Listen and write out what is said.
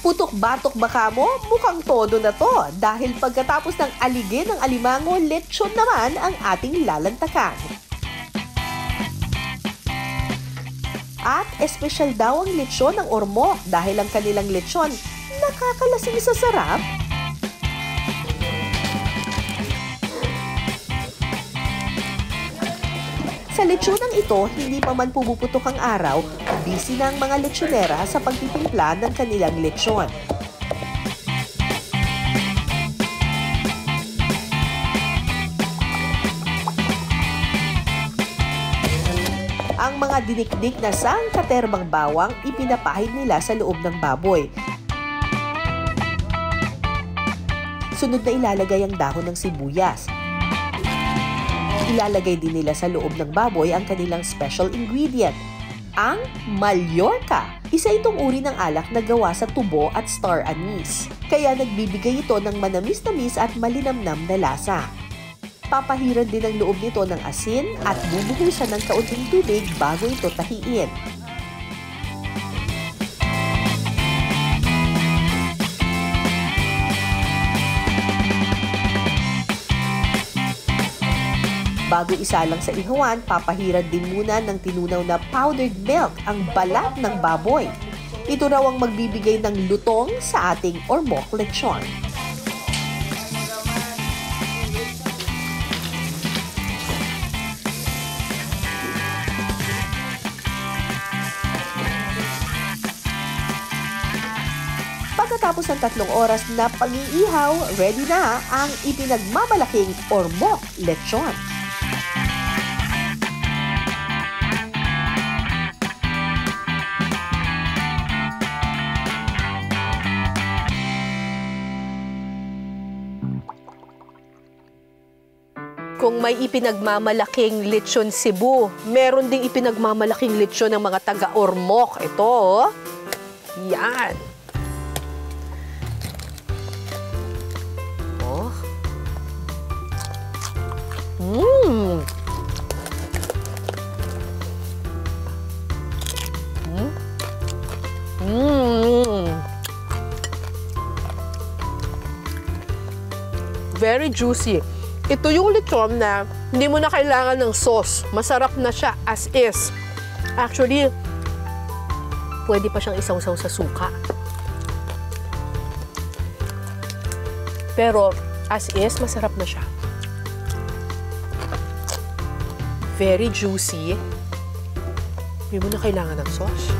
Putok-batok baka mo, mukhang todo na to dahil pagkatapos ng aligin ng alimango, lechon naman ang ating lalantakan. At espesyal daw ang lechon ng Ormoc dahil ang kanilang lechon nakakalasing sa sarap. Sa lechonang ito, hindi pa man pumuputok ang araw, busy na ang mga lechonera sa pagtitimpla ng kanilang lechon. Ang mga dinikdik na sangkaterbang bawang ipinapahid nila sa loob ng baboy. Sunod na ilalagay ang dahon ng sibuyas. Ilalagay din nila sa loob ng baboy ang kanilang special ingredient, ang Mallorca. Isa itong uri ng alak na gawa sa tubo at star anise. Kaya nagbibigay ito ng manamis-namis at malinamnam na lasa. Papahiran din ang loob nito ng asin at bubuhusan ng kaunting tubig bago ito tahiin. Bago isalang sa ihawan, papahiran din muna ng tinunaw na powdered milk ang balat ng baboy. Ito raw ang magbibigay ng lutong sa ating Ormoc lechon. Pagkatapos ng 3 oras na pag-iihaw, ready na ang ipinagmamalaking Ormoc lechon. Kung may ipinagmamalaking lechon Cebu, meron ding ipinagmamalaking lechon ng mga taga-Ormoc. Ito, oh. Yan. Oh. Mmm. Very juicy. Ito yung lechon na hindi mo na kailangan ng sauce. Masarap na siya as is. Actually, pwede pa siyang isawsaw sa suka. Pero as is, masarap na siya. Very juicy. Hindi mo na kailangan ng sauce.